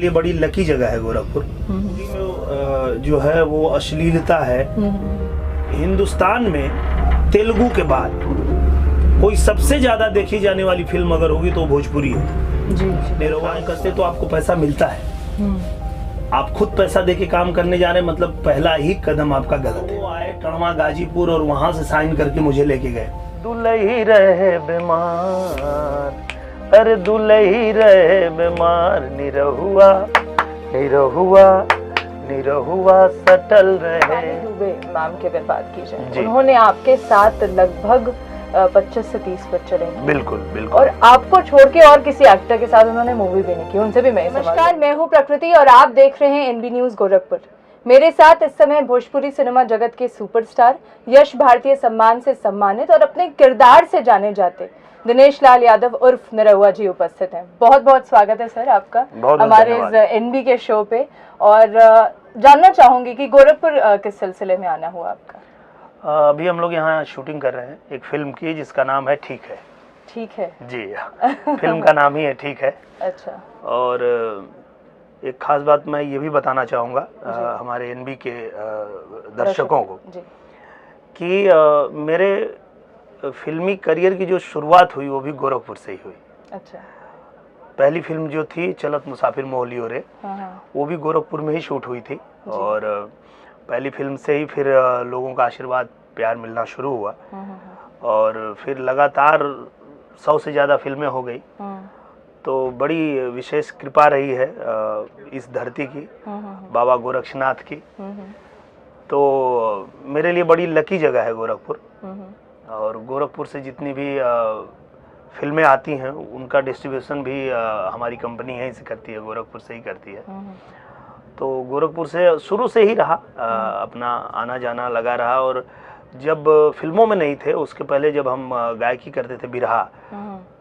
लिए बड़ी लकी जगह है गोरखपुर। मूवी में जो है वो अश्लीलता है। हिंदुस्तान में तेलुगु के बाद कोई सबसे ज्यादा देखी जाने वाली फिल्म अगर होगी तो भोजपुरी है। जी। निर्वाह करते तो आपको पैसा मिलता है। आप खुद पैसा देके काम करने जा रहे हैं, मतलब पहला ही कदम आपका गलत है। वो आए टणवा गाजीपुर और वहां से साइन करके मुझे लेके गए। दुलही रहे बीमार, अरे दुलही रहे बीमार, निरहुआ निरहुआ निरहुआ सटल रहे। मैम की अगर बात की जाए, उन्होंने आपके साथ लगभग 25 से 30 बच्चे रहे। बिल्कुल बिल्कुल। और आपको छोड़ के और किसी एक्टर के साथ उन्होंने मूवी भी नहीं की, उनसे भी मैं नमस्कार, मैं हूँ प्रकृति और आप देख रहे हैं एनबी न्यूज गोरखपुर। मेरे साथ इस समय भोजपुरी सिनेमा जगत के सुपरस्टार, यश भारतीय सम्मान से सम्मानित और अपने किरदार से जाने जाते दिनेश लाल यादव उर्फ निरहुआ जी उपस्थित हैं। बहुत बहुत स्वागत है सर आपका हमारे इस एनबी के शो पे। और जानना चाहूंगी कि गोरखपुर किस सिलसिले में आना हुआ आपका? अभी हम लोग यहाँ शूटिंग कर रहे हैं एक फिल्म की जिसका नाम है ठीक है। ठीक है जी। फिल्म का नाम ही है ठीक है। अच्छा। और एक खास बात मैं ये भी बताना चाहूँगा हमारे एनबी के दर्शकों को कि मेरे फिल्मी करियर की जो शुरुआत हुई वो भी गोरखपुर से ही हुई। अच्छा। पहली फिल्म जो थी चलत मुसाफिर मोहलियो रे, वो भी गोरखपुर में ही शूट हुई थी। और पहली फिल्म से ही फिर लोगों का आशीर्वाद प्यार मिलना शुरू हुआ और फिर लगातार 100 से ज़्यादा फिल्में हो गई। तो बड़ी विशेष कृपा रही है इस धरती की, बाबा गोरक्षनाथ की। तो मेरे लिए बड़ी लकी जगह है गोरखपुर। और गोरखपुर से जितनी भी फिल्में आती हैं उनका डिस्ट्रीब्यूशन भी हमारी कंपनी यहीं से करती है, गोरखपुर से ही करती है। तो गोरखपुर से शुरू से ही रहा, अपना आना जाना लगा रहा। और जब फिल्मों में नहीं थे उसके पहले जब हम गायकी करते थे बिरहा,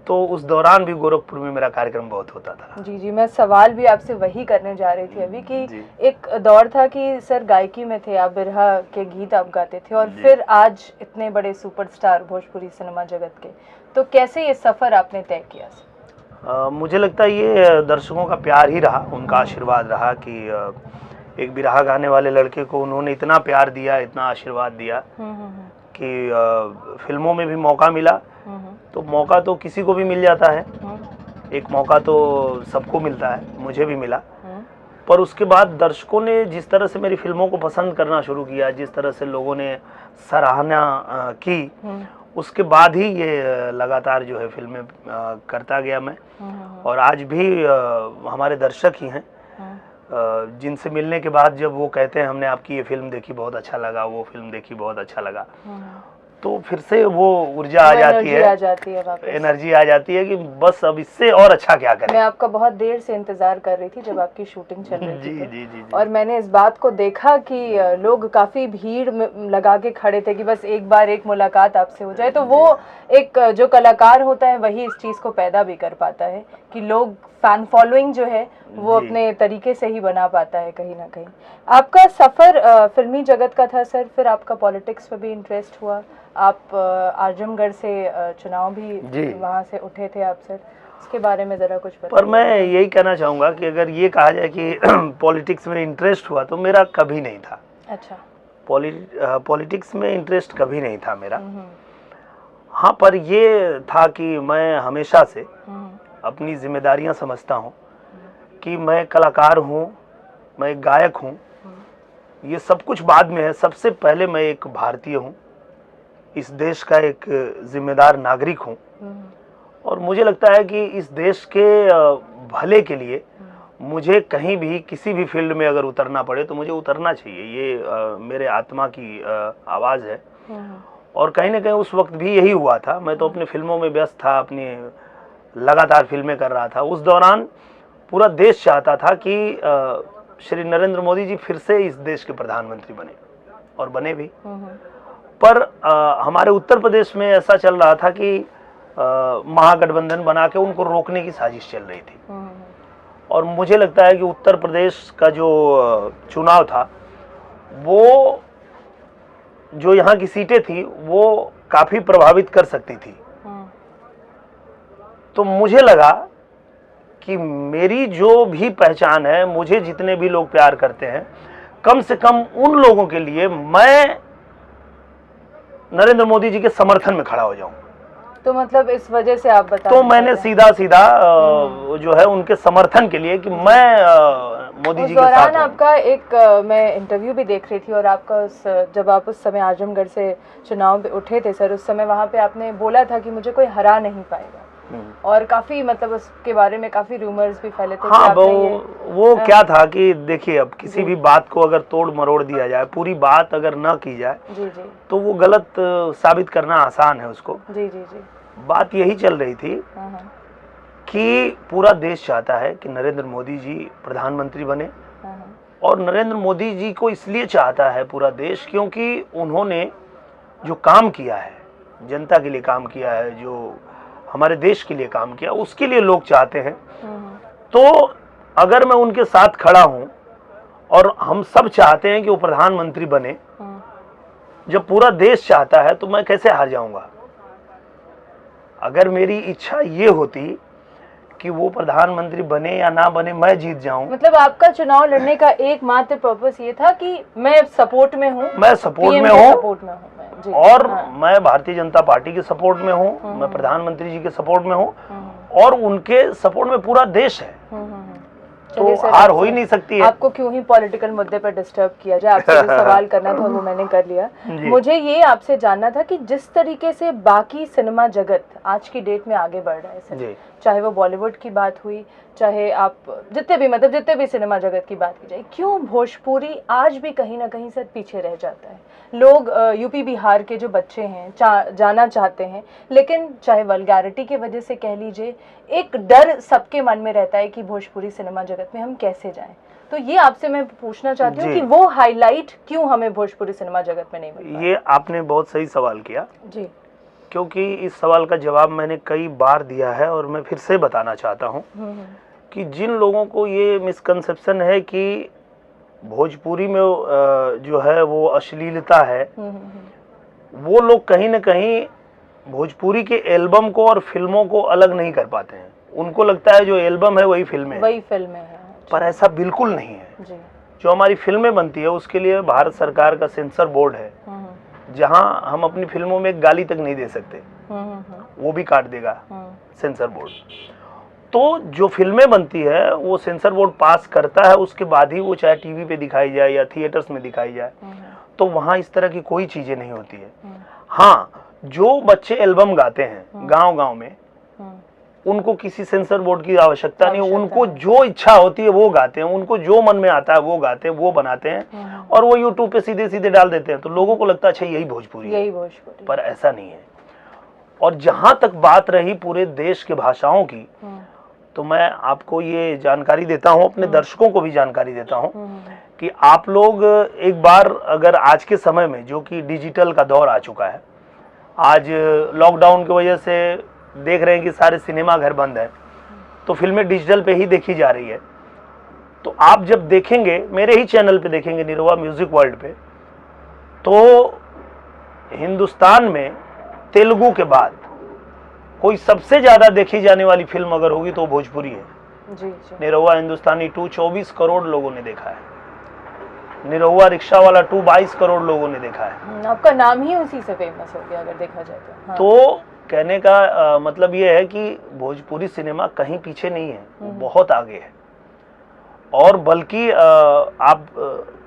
तो उस दौरान भी गोरखपुर में मेरा कार्यक्रम बहुत होता था। जी जी, मैं सवाल भी आपसे वही करने जा रही थी अभी कि एक दौर था कि सर गायकी में थे आप, बिरहा के गीत आप गाते थे और फिर आज इतने बड़े सुपरस्टार भोजपुरी सिनेमा जगत के, तो कैसे ये सफ़र आपने तय किया? मुझे लगता है ये दर्शकों का प्यार ही रहा, उनका आशीर्वाद रहा कि एक बिरहा गाने वाले लड़के को उन्होंने इतना प्यार दिया, इतना आशीर्वाद दिया कि फिल्मों में भी मौका मिला। तो मौका तो किसी को भी मिल जाता है, एक मौका तो सबको मिलता है, मुझे भी मिला। पर उसके बाद दर्शकों ने जिस तरह से मेरी फिल्मों को पसंद करना शुरू किया, जिस तरह से लोगों ने सराहना की, उसके बाद ही ये लगातार जो है फिल्में करता गया मैं। और आज भी हमारे दर्शक ही हैं जिनसे मिलने के बाद जब वो कहते हैं हमने आपकी ये फिल्म देखी बहुत अच्छा लगा, वो फिल्म देखी बहुत अच्छा लगा, तो फिर से वो ऊर्जा आ जाती है, एनर्जी आ जाती है कि बस अब इससे और अच्छा क्या करें। मैं आपका बहुत देर से इंतजार कर रही थी जब आपकी शूटिंग चल रही थी। जी। और मैंने इस बात को देखा कि लोग काफी भीड़ लगा के खड़े थे कि बस एक बार एक मुलाकात आपसे हो जाए। तो वो एक जो कलाकार होता है वही इस चीज को पैदा भी कर पाता है कि लोग फैन फॉलोइंग जो है वो अपने तरीके से ही बना पाता है कहीं ना कहीं। आपका सफर फिल्मी जगत का था सर, फिर आपका पॉलिटिक्स में भी इंटरेस्ट हुआ, आप आजमगढ़ से चुनाव भी वहाँ से उठे थे आप सर, इसके बारे में ज़रा कुछ बताइए। पर मैं यही कहना चाहूँगा कि अगर ये कहा जाए कि पॉलिटिक्स में इंटरेस्ट हुआ तो मेरा कभी नहीं था। अच्छा। पॉलिटिक्स में इंटरेस्ट कभी नहीं था मेरा। हाँ, पर ये था कि मैं हमेशा से अपनी जिम्मेदारियाँ समझता हूँ कि मैं कलाकार हूँ, मैं एक गायक हूँ, ये सब कुछ बाद में है। सबसे पहले मैं एक भारतीय हूँ, इस देश का एक जिम्मेदार नागरिक हूँ। और मुझे लगता है कि इस देश के भले के लिए मुझे कहीं भी किसी भी फील्ड में अगर उतरना पड़े तो मुझे उतरना चाहिए। ये मेरे आत्मा की आवाज़ है। और कहीं ना कहीं उस वक्त भी यही हुआ था। मैं तो अपनी फिल्मों में व्यस्त था, अपनी लगातार फिल्में कर रहा था। उस दौरान पूरा देश चाहता था कि श्री नरेंद्र मोदी जी फिर से इस देश के प्रधानमंत्री बने, और बने भी। पर हमारे उत्तर प्रदेश में ऐसा चल रहा था कि महागठबंधन बना के उनको रोकने की साजिश चल रही थी। और मुझे लगता है कि उत्तर प्रदेश का जो चुनाव था, वो जो यहाँ की सीटें थी वो काफ़ी प्रभावित कर सकती थी। तो मुझे लगा कि मेरी जो भी पहचान है, मुझे जितने भी लोग प्यार करते हैं, कम से कम उन लोगों के लिए मैं नरेंद्र मोदी जी के समर्थन में खड़ा हो जाऊं। तो मतलब इस वजह से आप बता, तो मैंने सीधा सीधा जो है उनके समर्थन के लिए कि मैं मोदी जी के साथ दौरान आपका एक मैं इंटरव्यू भी देख रही थी और आपका जब आप उस समय आजमगढ़ से चुनाव पे उठे थे सर, उस समय वहाँ पे आपने बोला था कि मुझे कोई हरा नहीं पाएगा, और काफी मतलब उसके बारे में काफी रूमर्स भी फैले थे। हाँ, वो क्या था कि देखिए, अब किसी भी बात को अगर तोड़ मरोड़ दिया जाए, पूरी बात अगर न की जाए, जी जी, तो वो गलत साबित करना आसान है उसको। जी जी जी, बात यही चल रही थी कि पूरा देश चाहता है कि नरेंद्र मोदी जी प्रधानमंत्री बने, और नरेंद्र मोदी जी को इसलिए चाहता है पूरा देश क्योंकि उन्होंने जो काम किया है, जनता के लिए काम किया है, जो हमारे देश के लिए काम किया, उसके लिए लोग चाहते हैं। तो अगर मैं उनके साथ खड़ा हूं और हम सब चाहते हैं कि वो प्रधानमंत्री बने, जब पूरा देश चाहता है तो मैं कैसे हार जाऊंगा। अगर मेरी इच्छा ये होती कि वो प्रधानमंत्री बने या ना बने, मैं जीत जाऊं। मतलब आपका चुनाव लड़ने का एकमात्र पर्पस ये था कि मैं सपोर्ट में हूँ, मैं सपोर्ट में हूँ, और मैं भारतीय जनता पार्टी के सपोर्ट में हूँ, मैं प्रधानमंत्री जी के सपोर्ट में हूँ, और उनके सपोर्ट में पूरा देश है। तो हार हो ही नहीं सकती है। आपको क्यों ही पॉलिटिकल मुद्दे पर डिस्टर्ब किया जाए, आपसे जो सवाल करना था वो मैंने कर लिया। मुझे ये आपसे जानना था कि जिस तरीके से बाकी सिनेमा जगत आज की डेट में आगे बढ़ रहा है सर, चाहे वो बॉलीवुड की बात हुई, चाहे आप जितने भी सिनेमा जगत की बात की जाए, क्यों भोजपुरी आज भी कहीं ना कहीं सर पीछे रह जाता है। लोग यूपी बिहार के जो बच्चे हैं जाना चाहते हैं, लेकिन चाहे वल्गैरिटी की वजह से कह लीजिए, एक डर सबके मन में रहता है कि भोजपुरी सिनेमा जगत में हम कैसे जाएं। तो ये आपसे मैं पूछना चाहती हूँ कि वो हाईलाइट क्यों हमें भोजपुरी सिनेमा जगत में नहीं मिल। ये आपने बहुत सही सवाल किया जी, क्योंकि इस सवाल का जवाब मैंने कई बार दिया है और मैं फिर से बताना चाहता हूँ कि जिन लोगों को ये मिसकंसेप्शन है कि भोजपुरी में जो है वो अश्लीलता है, वो लोग कहीं ना कहीं भोजपुरी के एल्बम को और फिल्मों को अलग नहीं कर पाते हैं। उनको लगता है जो एल्बम है वही फिल्में है, पर ऐसा बिल्कुल नहीं है। जो हमारी फिल्में बनती है उसके लिए भारत सरकार का सेंसर बोर्ड है, जहां हम अपनी फिल्मों में एक गाली तक नहीं दे सकते, वो भी काट देगा सेंसर बोर्ड। तो जो फिल्में बनती है वो सेंसर बोर्ड पास करता है, उसके बाद ही वो चाहे टीवी पे दिखाई जाए या थिएटर्स में दिखाई जाए, तो वहाँ इस तरह की कोई चीजें नहीं होती है। हाँ, जो बच्चे एल्बम गाते हैं गांव गांव में, उनको किसी सेंसर बोर्ड की आवश्यकता नहीं है। उनको जो इच्छा होती है वो गाते हैं, उनको जो मन में आता है वो गाते हैं, वो बनाते हैं, और वो यूट्यूब पे सीधे सीधे डाल देते हैं। तो लोगों को लगता है अच्छा यही भोजपुरी है, पर ऐसा नहीं है। और जहां तक बात रही पूरे देश के भाषाओं की, तो मैं आपको ये जानकारी देता हूं, अपने दर्शकों को भी जानकारी देता हूं कि आप लोग एक बार अगर आज के समय में, जो कि डिजिटल का दौर आ चुका है, आज लॉकडाउन की वजह से देख रहे हैं कि सारे सिनेमा घर बंद हैं, तो फिल्में डिजिटल पे ही देखी जा रही है। तो आप जब देखेंगे, मेरे ही चैनल पे देखेंगे, निरहुआ म्यूजिक वर्ल्ड पे, तो हिंदुस्तान में तेलुगु के बाद कोई सबसे ज्यादा देखी जाने वाली फिल्म अगर होगी तो भोजपुरी है। जी। निरहुआ हिंदुस्तानी 2 24 करोड़ लोगों ने देखा है। निरहुआ रिक्शा वाला 2 22 करोड़ लोगों ने देखा है। आपका नाम ही उसी से फेमस हो गया अगर देखा जाए तो। हाँ। तो कहने का मतलब ये है कि भोजपुरी सिनेमा कहीं पीछे नहीं है, बहुत आगे है। और बल्कि आप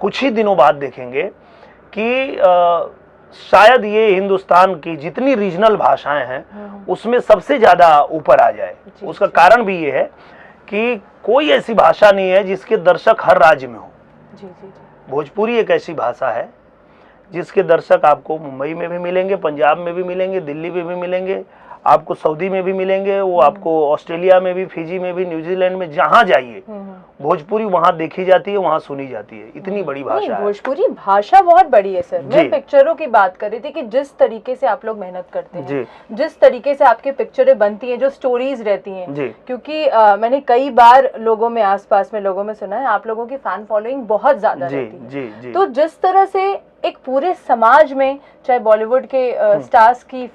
कुछ ही दिनों बाद देखेंगे कि शायद ये हिंदुस्तान की जितनी रीजनल भाषाएं हैं उसमें सबसे ज्यादा ऊपर आ जाए। उसका कारण भी ये है कि कोई ऐसी भाषा नहीं है जिसके दर्शक हर राज्य में हो। भोजपुरी एक ऐसी भाषा है जिसके दर्शक आपको मुंबई में भी मिलेंगे, पंजाब में भी मिलेंगे, दिल्ली में भी मिलेंगे, आपको सऊदी में भी मिलेंगे, वो आपको ऑस्ट्रेलिया में भी, फिजी में भी, न्यूजीलैंड में, जहां जाइए भोजपुरी वहां देखी जाती है, वहां सुनी जाती है। इतनी बड़ी भाषा है। भोजपुरी भाषा बहुत बड़ी है सर। मैं पिक्चरों की बात कर रही थी कि जिस तरीके से आप लोग मेहनत करते हैं, जिस तरीके से आपकी पिक्चरें बनती हैं, जो स्टोरीज रहती हैं, क्योंकि मैंने कई बार लोगों में, आसपास में लोगों में सुना है आप लोगों की फैन फॉलोइंग बहुत ज्यादा रहती है। तो जिस तरह से एक पूरे समाज में, चाहे बॉलीवुड के स्टार्स की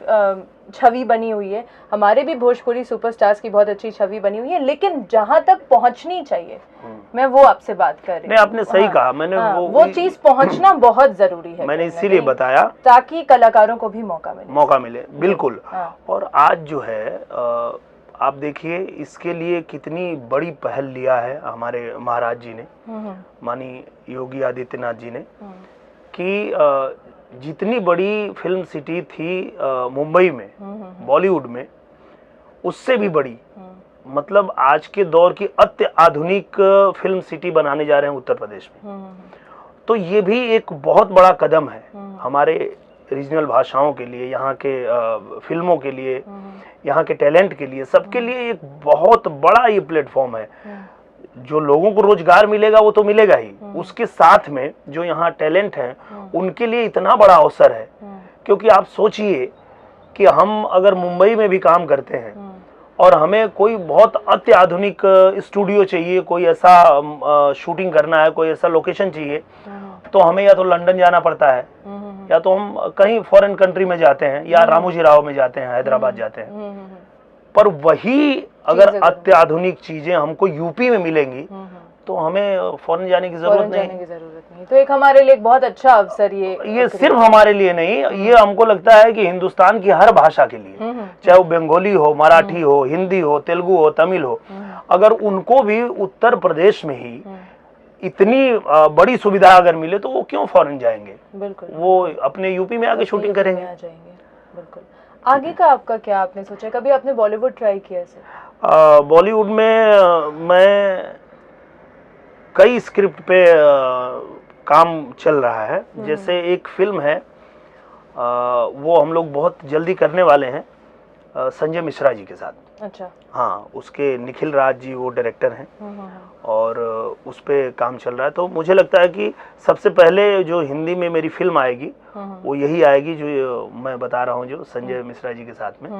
छवि बनी हुई है, हमारे भी भोजपुरी सुपरस्टार्स की बहुत अच्छी छवि बनी हुई है, लेकिन जहां तक पहुंचनी चाहिए मैं वो आपसे बात कर रही हूँ। नहीं, आपने सही कहा। मैंने वो चीज पहुंचना बहुत जरूरी है, मैंने इसीलिए बताया ताकि कलाकारों को भी मौका मिले। बिल्कुल। और आज जो है आप देखिए इसके लिए कितनी बड़ी पहल लिया है हमारे महाराज जी ने, माननीय योगी आदित्यनाथ जी ने, कि जितनी बड़ी फिल्म सिटी थी मुंबई में, बॉलीवुड में, उससे भी बड़ी, मतलब आज के दौर की अत्याधुनिक फिल्म सिटी बनाने जा रहे हैं उत्तर प्रदेश में। तो ये भी एक बहुत बड़ा कदम है हमारे रीजनल भाषाओं के लिए, यहाँ के फिल्मों के लिए, यहाँ के टैलेंट के लिए, सबके लिए एक बहुत बड़ा ये प्लेटफॉर्म है। जो लोगों को रोजगार मिलेगा वो तो मिलेगा ही, उसके साथ में जो यहाँ टैलेंट हैं उनके लिए इतना बड़ा अवसर है। क्योंकि आप सोचिए कि हम अगर मुंबई में भी काम करते हैं और हमें कोई बहुत अत्याधुनिक स्टूडियो चाहिए, कोई ऐसा शूटिंग करना है, कोई ऐसा लोकेशन चाहिए, तो हमें या तो लंदन जाना पड़ता है, या तो हम कहीं फॉरेन कंट्री में जाते हैं, या रामोजी राव में जाते हैं, हैदराबाद जाते हैं। पर वही अगर अत्याधुनिक चीजें हमको यूपी में मिलेंगी तो हमें फॉरेन जाने की जरूरत नहीं। तो एक हमारे लिए एक बहुत अच्छा अवसर ये सिर्फ हमारे लिए नहीं, ये हमको लगता है कि हिंदुस्तान की हर भाषा के लिए, चाहे वो बंगाली हो, मराठी हो, हिंदी हो, तेलुगु हो, तमिल हो, अगर उनको भी उत्तर प्रदेश में ही इतनी बड़ी सुविधा अगर मिले तो वो क्यों फॉरेन जाएंगे। बिल्कुल, वो अपने यूपी में आके शूटिंग करेंगे। बिल्कुल। आगे का आपका क्या आपने सोचा, कभी आपने बॉलीवुड ट्राई किया सर? बॉलीवुड में मैं कई स्क्रिप्ट पे काम चल रहा है। जैसे एक फिल्म है, वो हम लोग बहुत जल्दी करने वाले हैं संजय मिश्रा जी के साथ। अच्छा। हाँ, उसके निखिल राज जी वो डायरेक्टर हैं और उस पे काम चल रहा है। तो मुझे लगता है कि सबसे पहले जो हिंदी में मेरी फिल्म आएगी वो यही आएगी जो मैं बता रहा हूँ, जो संजय मिश्रा जी के साथ में।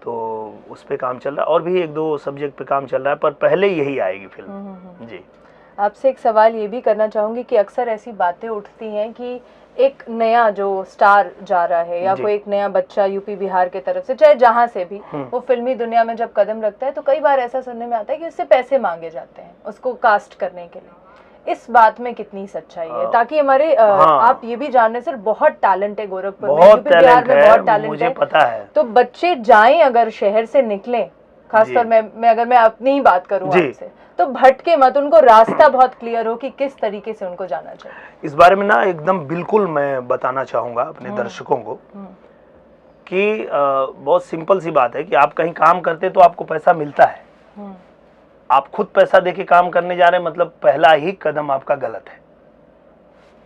तो उस पे काम चल रहा है और भी एक दो सब्जेक्ट पे काम चल रहा है, पर पहले यही आएगी फिल्म। जी, आपसे एक सवाल ये भी करना चाहूंगी कि अक्सर ऐसी बातें उठती हैं कि एक नया जो स्टार जा रहा है या कोई एक नया बच्चा यूपी बिहार के तरफ से, चाहे जहां से भी, वो फिल्मी दुनिया में जब कदम रखता है तो कई बार ऐसा सुनने में आता है कि उससे पैसे मांगे जाते हैं उसको कास्ट करने के लिए। इस बात में कितनी सच्चाई है, ताकि हमारे आप ये भी जानने सर बहुत टैलेंट है गोरखपुर में, यूपी बिहार में बहुत टैलेंट मुझे पता है। तो बच्चे जाएं अगर शहर से निकले, खासतौर में अगर मैं अपनी ही बात करूं आपसे, तो भटके मत, उनको रास्ता बहुत क्लियर हो कि किस तरीके से उनको जाना चाहिए। इस बारे में ना एकदम बिल्कुल मैं बताना चाहूंगा अपने दर्शकों को कि बहुत सिंपल सी बात है कि आप कहीं काम करते तो आपको पैसा मिलता है। आप खुद पैसा देके काम करने जा रहे हैं, मतलब पहला ही कदम आपका गलत है।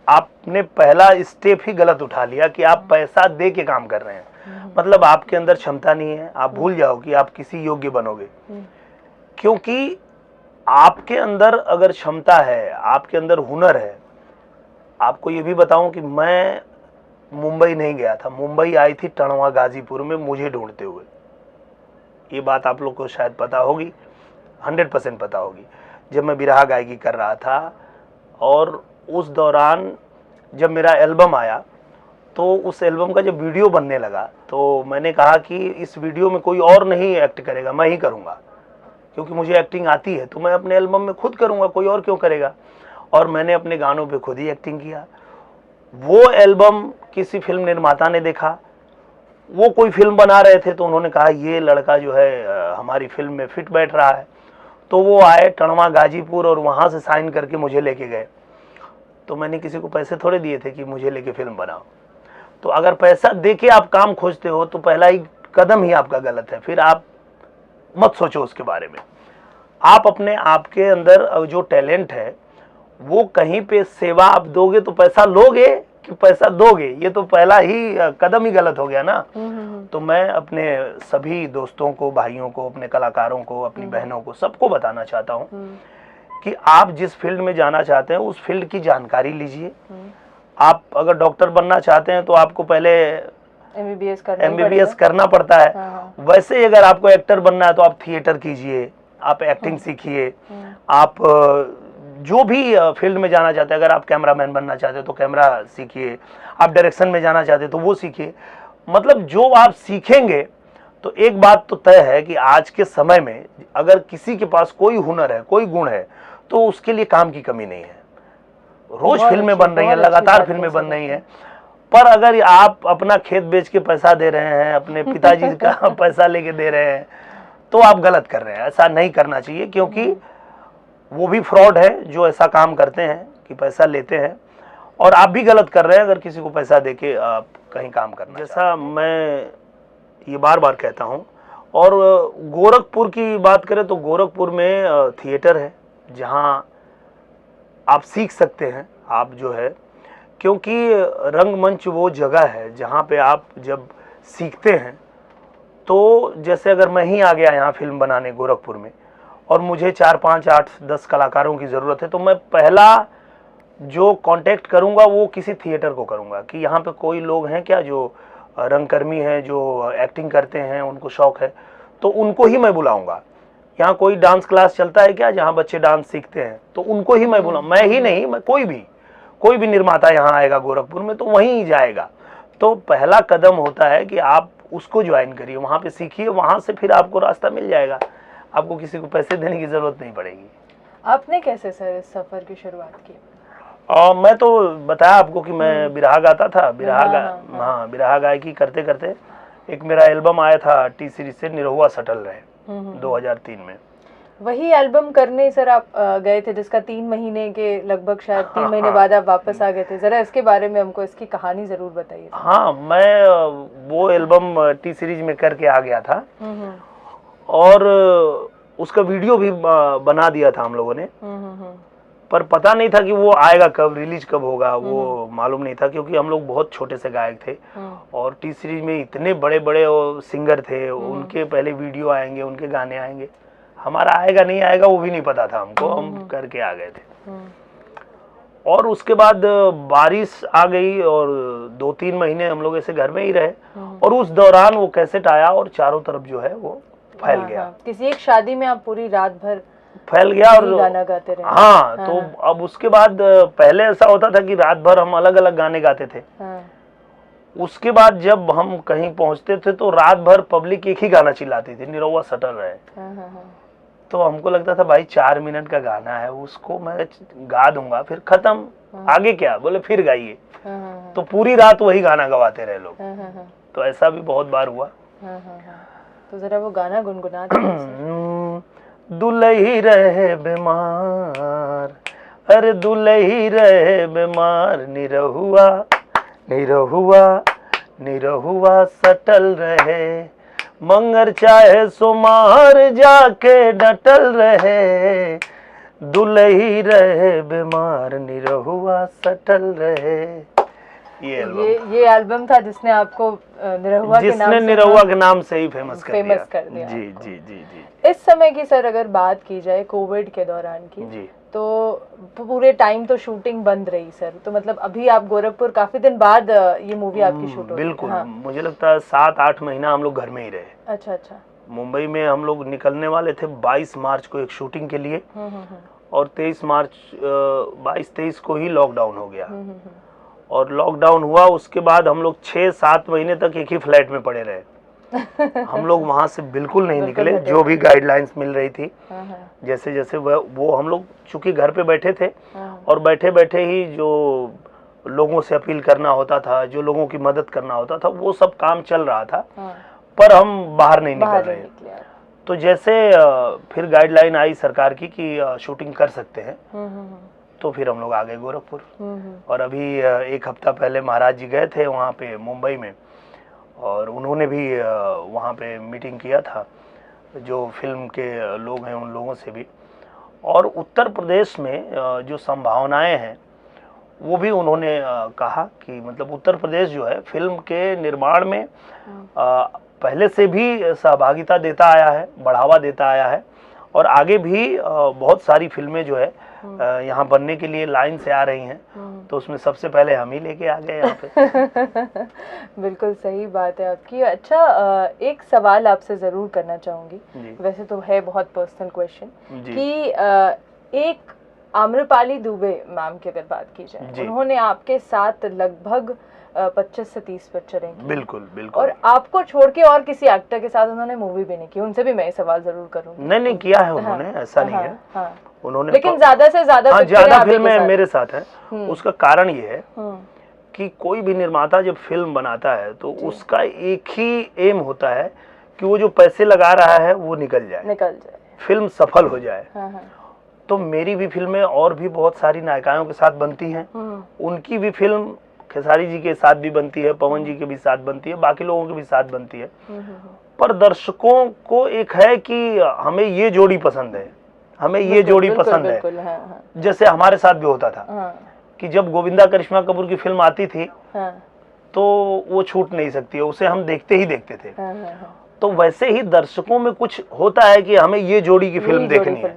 आपने पहला स्टेप ही गलत उठा लिया कि आप पैसा दे के काम कर रहे हैं, मतलब आपके अंदर क्षमता नहीं है। आप भूल जाओ कि आप किसी योग्य बनोगे, क्योंकि आपके अंदर अगर क्षमता है, आपके अंदर हुनर है। आपको ये भी बताऊं कि मैं मुंबई नहीं गया था, मुंबई आई थी टणवा गाजीपुर में मुझे ढूंढते हुए। ये बात आप लोग को शायद पता होगी, 100% पता होगी। जब मैं बिरहा गायकी कर रहा था और उस दौरान जब मेरा एल्बम आया तो उस एल्बम का जब वीडियो बनने लगा तो मैंने कहा कि इस वीडियो में कोई और नहीं एक्ट करेगा, मैं ही करूँगा, क्योंकि मुझे एक्टिंग आती है तो मैं अपने एल्बम में खुद करूँगा, कोई और क्यों करेगा। और मैंने अपने गानों पे खुद ही एक्टिंग किया। वो एल्बम किसी फिल्म निर्माता ने देखा, वो कोई फिल्म बना रहे थे तो उन्होंने कहा ये लड़का जो है हमारी फिल्म में फिट बैठ रहा है। तो वो आए टणवा गाजीपुर और वहाँ से साइन करके मुझे लेके गए। तो मैंने किसी को पैसे थोड़े दिए थे कि मुझे लेके फिल्म बनाओ। तो अगर पैसा दे के आप काम खोजते हो तो पहला ही कदम ही आपका गलत है, फिर आप मत सोचो उसके बारे में। आप अपने आप के अंदर जो टैलेंट है वो कहीं पे सेवा आप दोगे तो पैसा लोगे कि पैसा दोगे, ये तो पहला ही कदम ही गलत हो गया ना। तो मैं अपने सभी दोस्तों को, भाइयों को, अपने कलाकारों को, अपनी बहनों को, सबको बताना चाहता हूँ कि आप जिस फील्ड में जाना चाहते हैं उस फील्ड की जानकारी लीजिए। आप अगर डॉक्टर बनना चाहते हैं तो आपको पहले MBBS करना पड़ता है। वैसे ही अगर आपको एक्टर बनना है तो आप थिएटर कीजिए, आप एक्टिंग सीखिए। आप जो भी फील्ड में जाना चाहते हैं, अगर आप कैमरामैन बनना चाहते हैं तो कैमरा सीखिए, आप डायरेक्शन में जाना चाहते हैं तो वो सीखिए। मतलब जो आप सीखेंगे, तो एक बात तो तय है कि आज के समय में अगर किसी के पास कोई हुनर है, कोई गुण है, तो उसके लिए काम की कमी नहीं है। रोज फिल्में बन रही हैं, लगातार फिल्में बन रही हैं, पर अगर आप अपना खेत बेच के पैसा दे रहे हैं, अपने पिताजी का पैसा लेके दे रहे हैं, तो आप गलत कर रहे हैं। ऐसा नहीं करना चाहिए, क्योंकि वो भी फ्रॉड है जो ऐसा काम करते हैं कि पैसा लेते हैं, और आप भी गलत कर रहे हैं अगर किसी को पैसा देके आप कहीं काम करना। जैसा मैं ये बार बार कहता हूँ। और गोरखपुर की बात करें तो गोरखपुर में थिएटर है जहाँ आप सीख सकते हैं, आप जो है, क्योंकि रंगमंच वो जगह है जहाँ पे आप जब सीखते हैं, तो जैसे अगर मैं ही आ गया यहाँ फिल्म बनाने गोरखपुर में और मुझे 4, 5, 8, 10 कलाकारों की ज़रूरत है, तो मैं पहला जो कांटेक्ट करूँगा वो किसी थिएटर को करूँगा कि यहाँ पे कोई लोग हैं क्या जो रंगकर्मी हैं, जो एक्टिंग करते हैं, उनको शौक़ है, तो उनको ही मैं बुलाऊँगा। यहाँ कोई डांस क्लास चलता है क्या जहाँ बच्चे डांस सीखते हैं, तो उनको ही मैं बुलाऊँ। मैं ही नहीं, मैं कोई भी निर्माता यहाँ आएगा गोरखपुर में तो वहीं जाएगा। तो पहला कदम होता है कि आप उसको ज्वाइन करिए, वहाँ पे सीखिए, वहाँ से फिर आपको रास्ता मिल जाएगा, आपको किसी को पैसे देने की ज़रूरत नहीं पड़ेगी। आपने कैसे सर इस सफ़र की शुरुआत की? मैं तो बताया आपको कि मैं बिरहा गाता था, बिरहा गायकी करते करते एक मेरा एल्बम आया था टी सीरीज से, निरहुआ सटल रहे, 2003 में। वही एल्बम करने सर आप गए थे जिसका 3 महीने के लगभग, शायद 3 महीने बाद आप वापस आ गए थे। जरा इसके बारे में हमको इसकी कहानी जरूर बताइए। हाँ, मैं वो एल्बम टी सीरीज में करके आ गया था और उसका वीडियो भी बना दिया था हम लोगों ने, पर पता नहीं था कि वो आएगा कब, रिलीज कब होगा, वो मालूम नहीं था, क्योंकि हम लोग बहुत छोटे से गायक थे और टी सीरीज में इतने बड़े बड़े सिंगर थे, उनके पहले वीडियो आएंगे, उनके गाने आएंगे, हमारा आएगा नहीं आएगा वो भी नहीं पता था हमको, हम करके आ गए थे। और उसके बाद बारिश आ गई और 2-3 महीने हम लोग ऐसे घर में ही रहे, और उस दौरान वो कैसेट आया और चारों तरफ जो है वो फैल गया। किसी एक शादी में आप पूरी रात भर फैल गया और गाना गाते रहे। हाँ, तो अब उसके बाद पहले ऐसा होता था कि रात भर हम अलग अलग गाने गाते थे। उसके बाद जब हम कहीं पहुंचते थे तो रात भर पब्लिक एक ही गाना चिल्लाती थी, निरहुआ सटल रहे। तो हमको लगता था भाई 4 मिनट का गाना है, उसको मैं गा दूंगा फिर खत्म, आगे क्या, बोले फिर गाइए। तो पूरी रात वही गाना गवाते रहे लोग। तो ऐसा भी बहुत बार हुआ। तो जरा वो गाना गुनगुनाते हैं। दुलही रहे बीमार, अरे दुलही रहे बीमार, निरहुआ निरहुआ निरहुआ सटल रहे, मंगर चाहे सुमार जाके डटल रहे, दुलही रहे बीमार, निरहुआ सटल रहे। ये एल्बम था जिसने आपको निरहुआ के नाम से ही फेमस कर दिया। जी जी जी जी। इस समय की सर अगर बात की जाए कोविड के दौरान की जी, तो पूरे टाइम तो शूटिंग बंद रही सर, तो मतलब अभी आप गोरखपुर काफी दिन बाद ये मूवी आपकी शूट होगी। बिल्कुल। मुझे लगता है 7-8 महीना हम लोग घर में ही रहे। अच्छा अच्छा। मुंबई में हम लोग निकलने वाले थे 22 मार्च को एक शूटिंग के लिए, और 22-23 को ही लॉकडाउन हो गया। और लॉकडाउन हुआ, उसके बाद हम लोग 6-7 महीने तक एक ही फ्लैट में पड़े रहे। हम लोग वहाँ से बिल्कुल नहीं निकले, जो भी गाइडलाइंस मिल रही थी, जैसे जैसे वो हम लोग चूंकि घर पे बैठे थे और बैठे बैठे ही जो लोगों से अपील करना होता था, जो लोगों की मदद करना होता था, वो सब काम चल रहा था, पर हम बाहर नहीं निकल रहे। तो जैसे फिर गाइडलाइन आई सरकार की कि शूटिंग कर सकते हैं, तो फिर हम लोग आ गए गोरखपुर। और अभी 1 हफ्ता पहले महाराज जी गए थे वहाँ पे मुंबई में, और उन्होंने भी वहाँ पे मीटिंग किया था जो फिल्म के लोग हैं उन लोगों से भी, और उत्तर प्रदेश में जो संभावनाएं हैं वो भी उन्होंने कहा कि मतलब उत्तर प्रदेश जो है फिल्म के निर्माण में पहले से भी सहभागिता देता आया है, बढ़ावा देता आया है, और आगे भी बहुत सारी फिल्में जो है यहाँ बनने के लिए लाइन से आ रही हैं, तो उसमें सबसे पहले हम ही लेके आ गए यहाँ पे। बिल्कुल सही बात है आपकी। अच्छा, एक सवाल आपसे ज़रूर करना चाहूँगी, वैसे तो है बहुत पर्सनल क्वेश्चन, कि एक आम्रपाली दुबे मैम की अगर बात की जाए, उन्होंने आपके साथ लगभग 25 से 30 पिक्चरें की। बिल्कुल बिल्कुल। और आपको छोड़ के और किसी एक्टर के साथ उन्होंने मूवी भी नहीं की? उनसे भी मैं ये सवाल जरूर करूंगी। नहीं किया है उन्होंने, ऐसा नहीं है। हाँ, उन्होंने लेकिन ज्यादा से ज्यादा हाँ, पिक्चरें ज्यादा आप ही के फिल्में साथ। मेरे साथ है। उसका कारण ये है हम्म, कि कोई भी निर्माता जब फिल्म बनाता है तो उसका एक ही एम होता है कि वो जो पैसे लगा रहा है वो निकल जाए, फिल्म सफल हो जाए। तो मेरी भी फिल्में और भी बहुत सारी नायिकाओं के साथ बनती हैं, उनकी भी फिल्म खेसारी जी के साथ भी बनती है, पवन जी के भी साथ बनती है, बाकी लोगों के भी साथ बनती है। पर दर्शकों को एक है कि हमें ये जोड़ी पसंद है, हमें ये जोड़ी पसंद है। जैसे हमारे साथ भी होता था कि जब गोविंदा करिश्मा कपूर की फिल्म आती थी तो वो छूट नहीं सकती है, उसे हम देखते ही देखते थे। तो वैसे ही दर्शकों में कुछ होता है कि हमें ये जोड़ी की फिल्म देखनी है,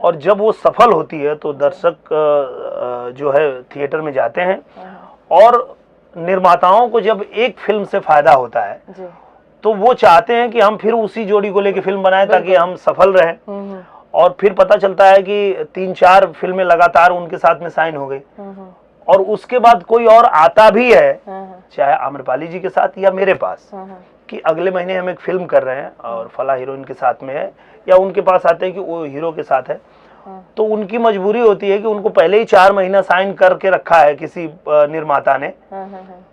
और जब वो सफल होती है तो दर्शक जो है थिएटर में जाते हैं। और निर्माताओं को जब एक फिल्म से फायदा होता है तो वो चाहते हैं कि हम फिर उसी जोड़ी को लेकर फिल्म बनाएं ताकि हम सफल रहें। और फिर पता चलता है कि 3-4 फिल्में लगातार उनके साथ में साइन हो गई, और उसके बाद कोई और आता भी है, चाहे आम्रपाली जी के साथ या मेरे पास, कि अगले महीने हम एक फिल्म कर रहे हैं और फला हीरोइन के साथ में है, या उनके पास आते हैं कि वो हीरो के साथ है। तो उनकी मजबूरी होती है कि उनको पहले ही 4 महीना साइन करके रखा है किसी निर्माता ने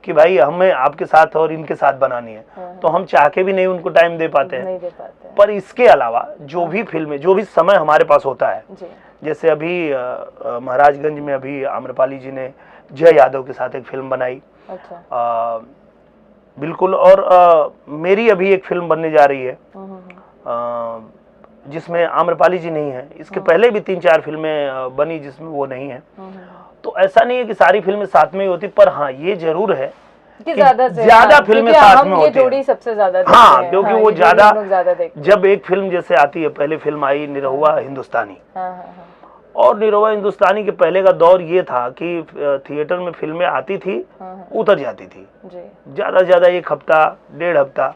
कि भाई हमें आपके साथ और इनके साथ बनानी है, तो हम चाह के भी नहीं उनको टाइम दे पाते हैं। पर इसके अलावा जो भी फिल्में, जो भी समय हमारे पास होता है, जैसे अभी महाराजगंज में अभी आम्रपाली जी ने जय यादव के साथ एक फिल्म बनाई। बिल्कुल। और मेरी अभी एक फिल्म बनने जा रही है जिसमें आम्रपाली जी नहीं है। इसके पहले भी 3-4 फिल्में बनी जिसमें वो नहीं है। तो ऐसा नहीं है कि सारी फिल्में साथ में ही होती, पर हाँ ये जरूर है कि ज्यादा फिल्में साथ में होती हैं। सबसे ज्यादा हाँ, क्योंकि वो ज्यादा, जब एक फिल्म जैसे आती है, पहले फिल्म आई निरहुआ हिंदुस्तानी, और निरहुआ हिंदुस्तानी के पहले का दौर ये था कि थिएटर में फिल्में आती थी, उतर जाती थी, ज्यादा से ज्यादा 1 हफ्ता 1.5 हफ्ता।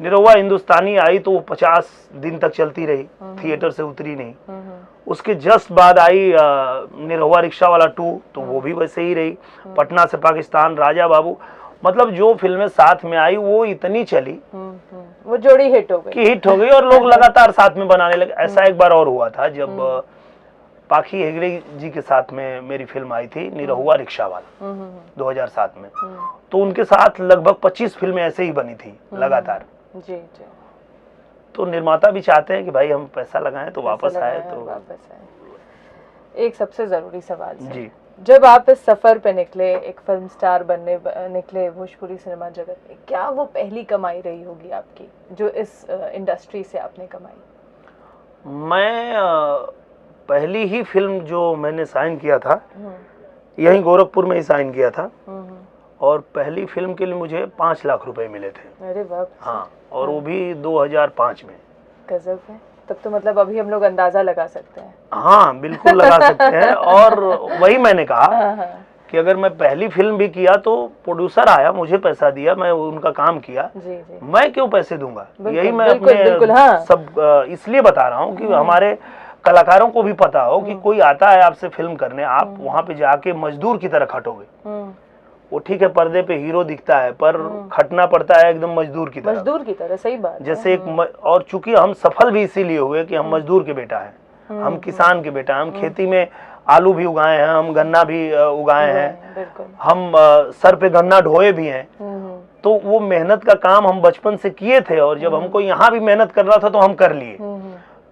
निरहुआ हिंदुस्तानी आई तो वो 50 दिन तक चलती रही, थिएटर से उतरी नहीं। उसके जस्ट बाद आई निरहुआ रिक्शा वाला 2, तो वो भी वैसे ही रही। पटना से पाकिस्तान, राजा बाबू, मतलब जो फिल्में साथ में आई वो इतनी चली, वो जोड़ी हिट हो गई और लोग लगातार साथ में बनाने लगे। ऐसा एक बार और हुआ था जब पाखी हेगड़े जी के साथ में मेरी फिल्म आई थी निरहुआ रिक्शा वाला 2007 में। तो उनके साथ लगभग 25 फिल्में ऐसे ही बनी थी लगातार। तो निर्माता भी चाहते हैं कि भाई हम पैसा लगाएं तो वापस आए। एक सबसे जरूरी सवाल जी, जब आप इस सफर पे निकले, एक फिल्म स्टार बनने निकले भोजपुरी सिनेमा जगत में, क्या वो पहली कमाई रही होगी आपकी जो इस इंडस्ट्री से आपने कमाई? मैं पहली ही फिल्म जो मैंने साइन किया था यहीं गोरखपुर में ही साइन किया था, और पहली फिल्म के लिए मुझे 5 लाख रुपए मिले थे। अरे बाप। हाँ, और वो भी 2005 में। गजब है। तब तो मतलब अभी हम लोग अंदाजा लगा सकते हैं। हाँ बिल्कुल लगा सकते हैं। और वही मैंने कहा कि अगर मैं पहली फिल्म भी किया तो प्रोड्यूसर आया, मुझे पैसा दिया, मैं उनका काम किया, मैं क्यों पैसे दूंगा? यही मैं अपने सब इसलिए बता रहा हूँ कि हमारे कलाकारों को भी पता हो कि कोई आता है आपसे फिल्म करने, आप वहाँ पे जाके मजदूर की तरह खटोगे। वो ठीक है पर्दे पे हीरो दिखता है, पर खटना पड़ता है एकदम मजदूर की तरह। सही बात। जैसे और चूंकि हम सफल भी इसीलिए हुए कि हम मजदूर के बेटा हैं, हम किसान के बेटा हैं, हम खेती में आलू भी उगाए हैं, हम गन्ना भी उगाए हैं, हम सर पे गन्ना ढोए भी हैं। तो वो मेहनत का काम हम बचपन से किए थे, और जब हमको यहाँ भी मेहनत कर रहा था तो हम कर लिए।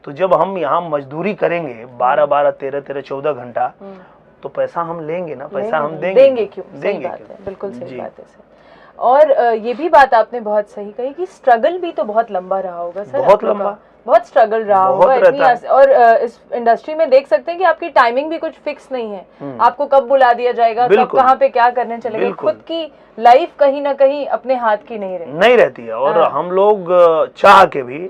तो जब हम यहाँ मजदूरी करेंगे 12-12, 13-13, 14 घंटा, तो पैसा हम लेंगे ना, पैसा हम देंगे क्यों? देंगे क्यों? बिल्कुल सही बात है सर। और ये भी बात आपने बहुत सही कही कि स्ट्रगल भी तो बहुत लंबा रहा होगा सर। बहुत स्ट्रगल रहा होगा। और इस इंडस्ट्री में देख सकते हैं कि आपकी टाइमिंग भी कुछ फिक्स नहीं है, आपको कब बुला दिया जाएगा, कब कहाँ पे क्या करने चलेगा। खुद की लाइफ कहीं ना कहीं अपने हाथ की नहीं रहती है। और हम लोग चाह के भी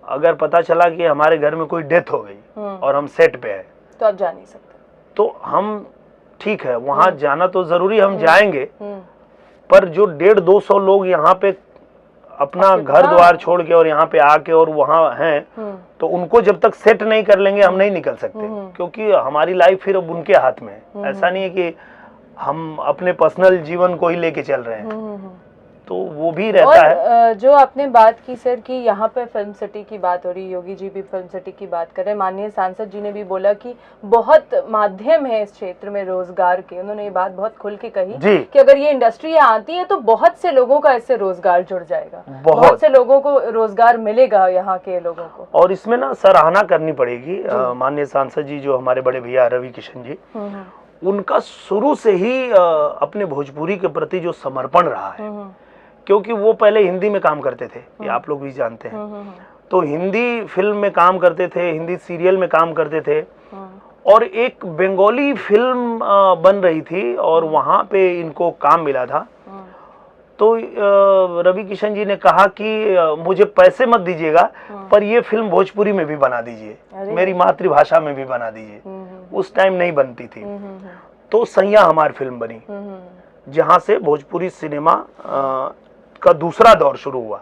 अगर पता चला कि हमारे घर में कोई डेथ हो गई और हम सेट पे है, तो आप जा नहीं सकते। तो हम ठीक है वहां जाना तो जरूरी, हम जाएंगे, पर जो 150-200 लोग यहाँ पे अपना घर द्वार छोड़ के और यहाँ पे आके और वहाँ हैं, तो उनको जब तक सेट नहीं कर लेंगे हम नहीं निकल सकते, क्योंकि हमारी लाइफ फिर अब उनके हाथ में है। ऐसा नहीं है कि हम अपने पर्सनल जीवन को ही लेके चल रहे हैं, तो वो भी रहता है। और जो आपने बात की सर कि यहाँ पे फिल्म सिटी की बात हो रही, योगी जी भी फिल्म सिटी की बात कर रहे हैं, माननीय सांसद जी ने भी बोला कि बहुत माध्यम है इस क्षेत्र में रोजगार के। उन्होंने ये बात बहुत खुल के कही कि अगर ये इंडस्ट्री आती है तो बहुत से लोगों का इससे रोजगार जुड़ जाएगा, बहुत से लोगों को रोजगार मिलेगा यहाँ के लोगों को। और इसमें ना सराहना करनी पड़ेगी माननीय सांसद जी जो हमारे बड़े भैया रवि किशन जी, उनका शुरू से ही अपने भोजपुरी के प्रति जो समर्पण रहा है, क्योंकि वो पहले हिंदी में काम करते थे, ये आप लोग भी जानते हैं, तो हिंदी फिल्म में काम करते थे, हिंदी सीरियल में काम करते थे, और एक बंगाली फिल्म बन रही थी और वहाँ पे इनको काम मिला था। तो रवि किशन जी ने कहा कि मुझे पैसे मत दीजिएगा, पर ये फिल्म भोजपुरी में भी बना दीजिए, मेरी मातृभाषा में भी बना दीजिए। उस टाइम नहीं बनती थी, तो सैया हमार फिल्म बनी, जहाँ से भोजपुरी सिनेमा का दूसरा दौर शुरू हुआ।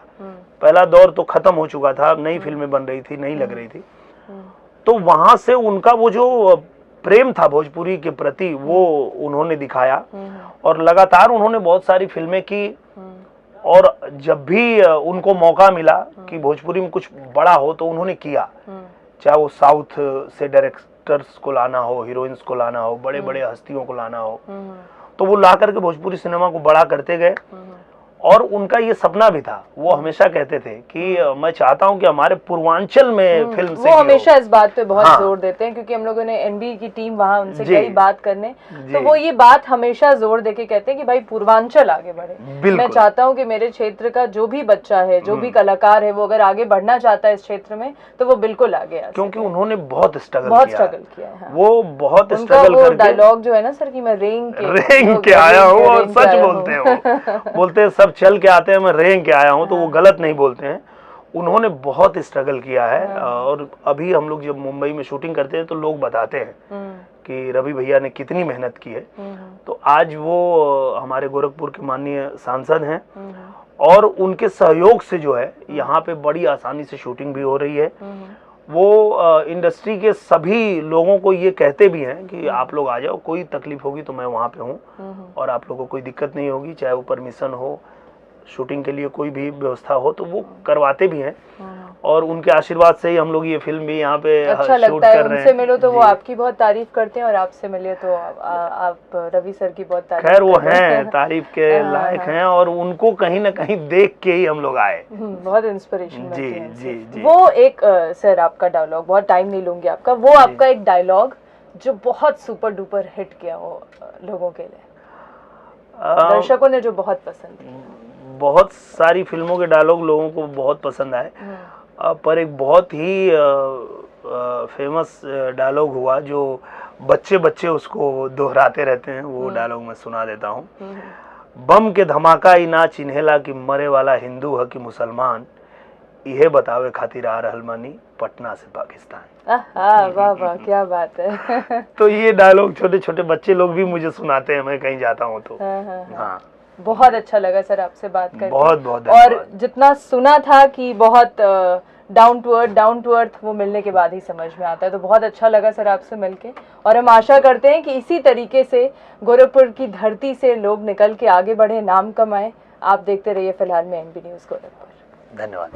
पहला दौर तो खत्म हो चुका था, नई फिल्में बन रही थी, नहीं लग रही थी, तो वहां से उनका वो जो प्रेम था भोजपुरी के प्रति वो उन्होंने दिखाया, और लगातार उन्होंने बहुत सारी फिल्में की। और जब भी उनको मौका मिला कि भोजपुरी में कुछ बड़ा हो तो उन्होंने किया, चाहे वो साउथ से डायरेक्टर्स को लाना हो, हीरोइंस को लाना हो, बड़े बड़े हस्तियों को लाना हो, तो वो ला करके भोजपुरी सिनेमा को बड़ा करते गए। और उनका ये सपना भी था, वो हमेशा कहते थे कि मैं चाहता हूं कि हमारे पूर्वांचल में फिल्म से वो हमेशा इस बात पे बहुत जोर देते हैं, क्योंकि हम लोगों ने एनबी की टीम वहां उनसे गई बात करने, तो वो ये बात हमेशा जोर देके कहते हैं कि भाई पूर्वांचल आगे बढ़े। मैं चाहता हूं कि मेरे क्षेत्र का जो भी बच्चा है, जो भी कलाकार है, वो अगर आगे बढ़ना चाहता है इस क्षेत्र में तो वो बिल्कुल आगे आ, क्योंकि उन्होंने बहुत स्ट्रगल किया है। वो बहुत स्ट्रगल करके डायलॉग जो है ना सर कि मैं रेंग के आया हूँ, और सच बोलते हैं वो, बोलते हैं सब चल के आते हैं, मैं रेंग के आया हूँ, तो वो गलत नहीं बोलते हैं। उन्होंने बहुत स्ट्रगल किया है। और अभी हम लोग जब मुंबई में शूटिंग करते हैं तो लोग बताते हैं कि रवि भैया ने कितनी मेहनत की है। तो आज वो हमारे गोरखपुर के माननीय सांसद हैं, और उनके सहयोग से जो है यहाँ पे बड़ी आसानी से शूटिंग भी हो रही है। वो इंडस्ट्री के सभी लोगों को ये कहते भी हैं कि आप लोग आ जाओ, कोई तकलीफ होगी तो मैं वहाँ पे हूँ, और आप लोगों को कोई दिक्कत नहीं होगी, चाहे वो परमिशन हो, शूटिंग के लिए कोई भी व्यवस्था हो, तो वो करवाते भी हैं। और उनके आशीर्वाद से ही हम लोग ये फिल्म भी यहाँ पे अच्छा लगता है। उनसे मिलो तो वो आपकी बहुत तारीफ करते हैं, और आपसे मिले तो आप रवि सर की बहुत तारीफ। खैर वो हैं, तारीफ के लायक हैं, और उनको कहीं ना कहीं देख के ही हम लोग आए। बहुत इंस्पिरेशन जी जी जी। वो एक सर आपका डायलॉग, बहुत टाइम नहीं लूंगी आपका, वो आपका एक डायलॉग जो बहुत सुपर डुपर हिट किया हो लोगों के लिए, दर्शकों ने जो बहुत पसंद किया। बहुत सारी फिल्मों के डायलॉग लोगों को बहुत पसंद आए, पर एक बहुत ही फेमस डायलॉग हुआ जो बच्चे बच्चे उसको दोहराते रहते हैं, वो डायलॉग मैं सुना देता हूँ। बम के धमाका ही ना चिन्हेला कि मरे वाला हिंदू है कि मुसलमान, यह बतावे खातिर आ रहल मानी पटना से पाकिस्तान। वाह वाह, क्या बात है। तो ये डायलॉग छोटे छोटे बच्चे लोग भी मुझे सुनाते हैं, मैं कहीं जाता हूँ तो। हाँ, बहुत अच्छा लगा सर आपसे बात करके। बहुत बहुत। और जितना सुना था कि बहुत डाउन टू अर्थ, वो मिलने के बाद ही समझ में आता है, तो बहुत अच्छा लगा सर आपसे मिलके। और हम आशा करते हैं कि इसी तरीके से गोरखपुर की धरती से लोग निकल के आगे बढ़े, नाम कमाएं। आप देखते रहिए फिलहाल में एनबी न्यूज़ गोरखपुर। धन्यवाद।